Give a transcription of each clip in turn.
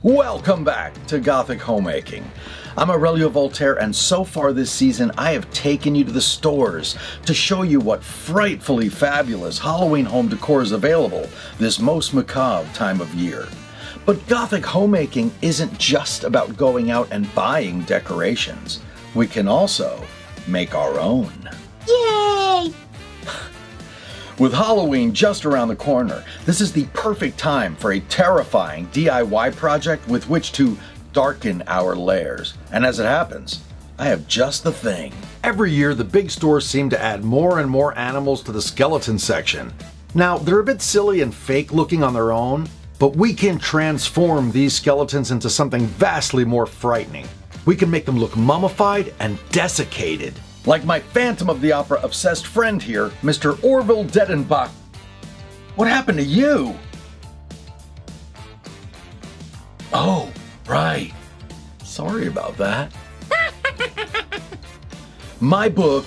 Welcome back to Gothic Homemaking. I'm Aurelio Voltaire, and so far this season I have taken you to the stores to show you what frightfully fabulous Halloween home decor is available this most macabre time of year. But Gothic homemaking isn't just about going out and buying decorations. We can also make our own. Yay! With Halloween just around the corner, this is the perfect time for a terrifying DIY project with which to darken our lairs. And as it happens, I have just the thing. Every year, the big stores seem to add more and more animals to the skeleton section. Now, they're a bit silly and fake looking on their own, but we can transform these skeletons into something vastly more frightening. We can make them look mummified and desiccated. Like my Phantom of the Opera obsessed friend here, Mr. Orville Dedenbach. What happened to you? Oh, right. Sorry about that. My book,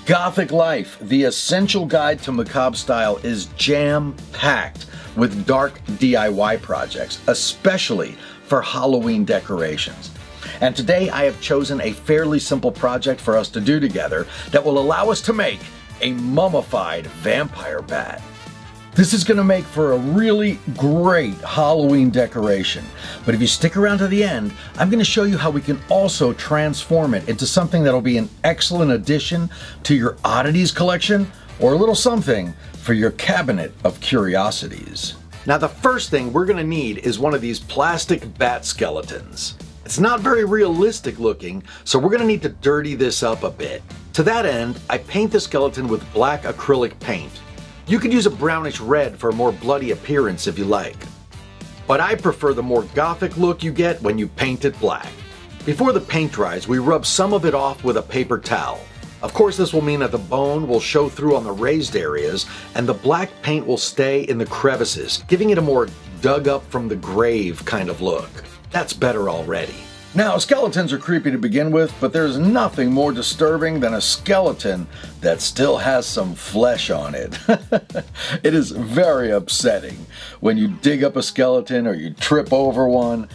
Gothic Life, The Essential Guide to Macabre Style, is jam-packed with dark DIY projects, especially for Halloween decorations. And today I have chosen a fairly simple project for us to do together that will allow us to make a mummified vampire bat. This is going to make for a really great Halloween decoration. But if you stick around to the end, I'm going to show you how we can also transform it into something that'll be an excellent addition to your oddities collection, or a little something for your cabinet of curiosities. Now the first thing we're going to need is one of these plastic bat skeletons. It's not very realistic looking, so we're going to need to dirty this up a bit. To that end, I paint the skeleton with black acrylic paint. You could use a brownish red for a more bloody appearance if you like. But I prefer the more gothic look you get when you paint it black. Before the paint dries, we rub some of it off with a paper towel. Of course, this will mean that the bone will show through on the raised areas and the black paint will stay in the crevices, giving it a more dug up from the grave kind of look. That's better already. Now, skeletons are creepy to begin with, but there's nothing more disturbing than a skeleton that still has some flesh on it. It is very upsetting when you dig up a skeleton or you trip over one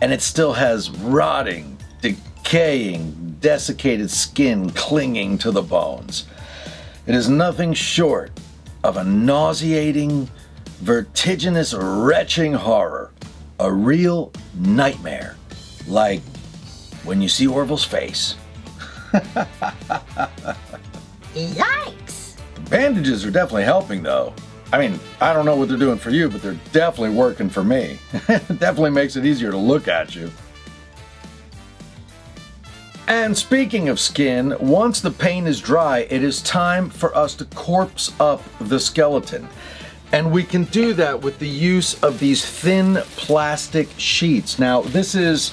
and it still has rotting, decaying, desiccated skin clinging to the bones. It is nothing short of a nauseating, vertiginous, retching horror. A real nightmare, like when you see Orville's face. Yikes! The bandages are definitely helping though. I mean, I don't know what they're doing for you, but they're definitely working for me. It definitely makes it easier to look at you. And speaking of skin, once the paint is dry, it is time for us to corpse up the skeleton. And we can do that with the use of these thin plastic sheets. Now, this is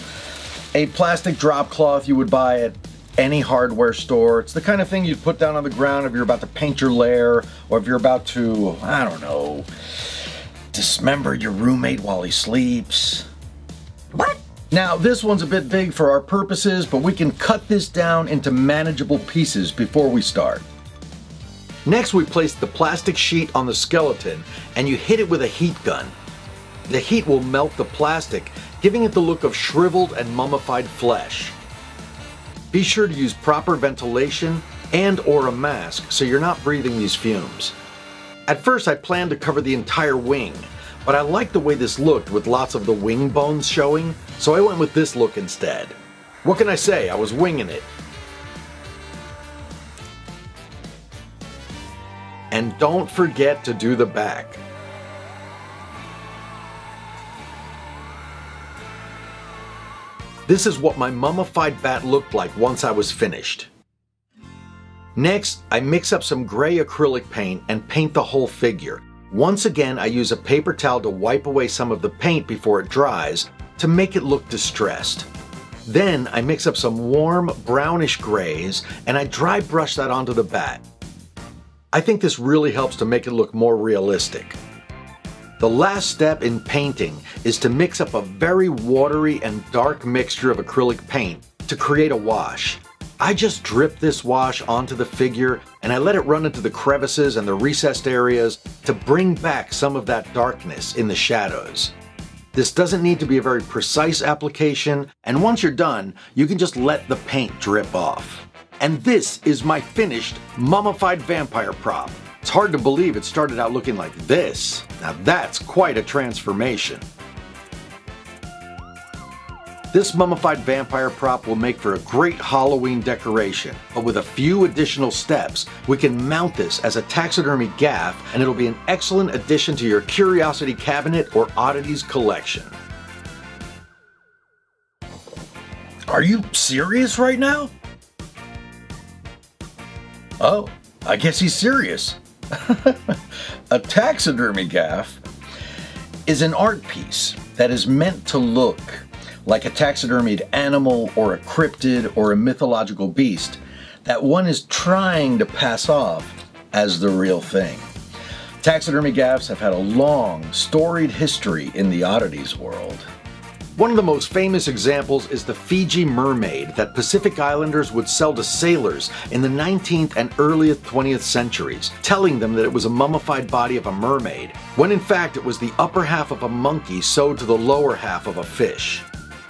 a plastic drop cloth you would buy at any hardware store. It's the kind of thing you'd put down on the ground if you're about to paint your lair, or if you're about to, I don't know, dismember your roommate while he sleeps. What? Now, this one's a bit big for our purposes, but we can cut this down into manageable pieces before we start. Next, we place the plastic sheet on the skeleton and you hit it with a heat gun. The heat will melt the plastic, giving it the look of shriveled and mummified flesh. Be sure to use proper ventilation and/or a mask so you're not breathing these fumes. At first, I planned to cover the entire wing, but I liked the way this looked with lots of the wing bones showing, so I went with this look instead. What can I say? I was winging it. And don't forget to do the back. This is what my mummified bat looked like once I was finished. Next, I mix up some gray acrylic paint and paint the whole figure. Once again, I use a paper towel to wipe away some of the paint before it dries to make it look distressed. Then I mix up some warm brownish grays and I dry brush that onto the bat. I think this really helps to make it look more realistic. The last step in painting is to mix up a very watery and dark mixture of acrylic paint to create a wash. I just drip this wash onto the figure and I let it run into the crevices and the recessed areas to bring back some of that darkness in the shadows. This doesn't need to be a very precise application, and once you're done, you can just let the paint drip off. And this is my finished mummified vampire prop. It's hard to believe it started out looking like this. Now that's quite a transformation. This mummified vampire prop will make for a great Halloween decoration, but with a few additional steps, we can mount this as a taxidermy gaff, and it'll be an excellent addition to your curiosity cabinet or oddities collection. Are you serious right now? Oh, I guess he's serious. A taxidermy gaff is an art piece that is meant to look like a taxidermied animal or a cryptid or a mythological beast that one is trying to pass off as the real thing. Taxidermy gaffs have had a long, storied history in the oddities world. One of the most famous examples is the Fiji mermaid that Pacific Islanders would sell to sailors in the 19th and early 20th centuries, telling them that it was a mummified body of a mermaid, when in fact it was the upper half of a monkey sewed to the lower half of a fish.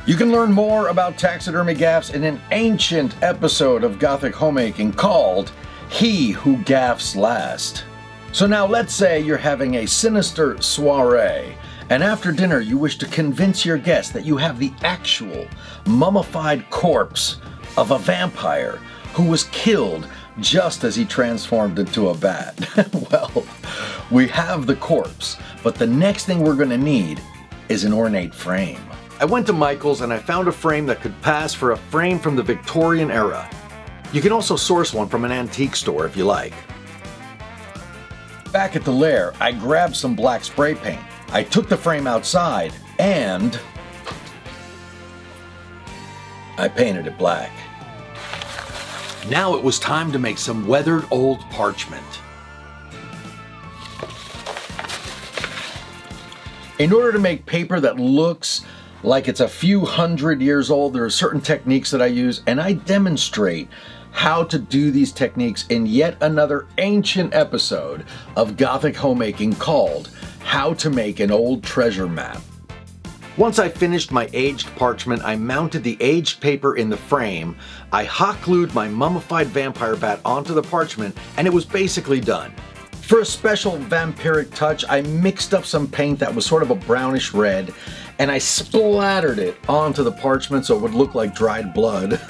You can learn more about taxidermy gaffs in an ancient episode of Gothic Homemaking called He Who Gaffs Last. So now let's say you're having a sinister soiree, and after dinner you wish to convince your guests that you have the actual mummified corpse of a vampire who was killed just as he transformed into a bat. Well, we have the corpse, but the next thing we're going to need is an ornate frame. I went to Michael's and I found a frame that could pass for a frame from the Victorian era. You can also source one from an antique store if you like. Back at the lair, I grabbed some black spray paint. I took the frame outside and I painted it black. Now it was time to make some weathered old parchment. In order to make paper that looks like it's a few hundred years old, there are certain techniques that I use, and I demonstrate how to do these techniques in yet another ancient episode of Gothic Homemaking called How to Make an Old Treasure Map. Once I finished my aged parchment, I mounted the aged paper in the frame, I hot glued my mummified vampire bat onto the parchment, and it was basically done. For a special vampiric touch, I mixed up some paint that was sort of a brownish red, and I splattered it onto the parchment so it would look like dried blood.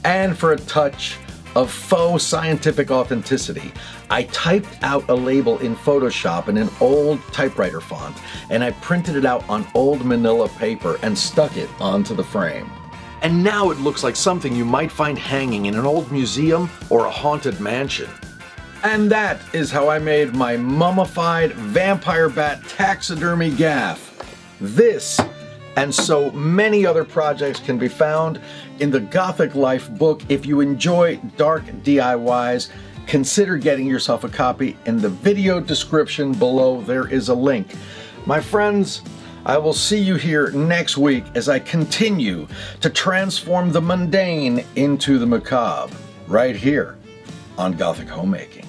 And for a touch of faux scientific authenticity, I typed out a label in Photoshop in an old typewriter font, and I printed it out on old manila paper and stuck it onto the frame. And now it looks like something you might find hanging in an old museum or a haunted mansion. And that is how I made my mummified vampire bat taxidermy gaff. This and so many other projects can be found in the Gothic Life book. If you enjoy dark DIYs, consider getting yourself a copy. In the video description below, there is a link. My friends, I will see you here next week as I continue to transform the mundane into the macabre, right here on Gothic Homemaking.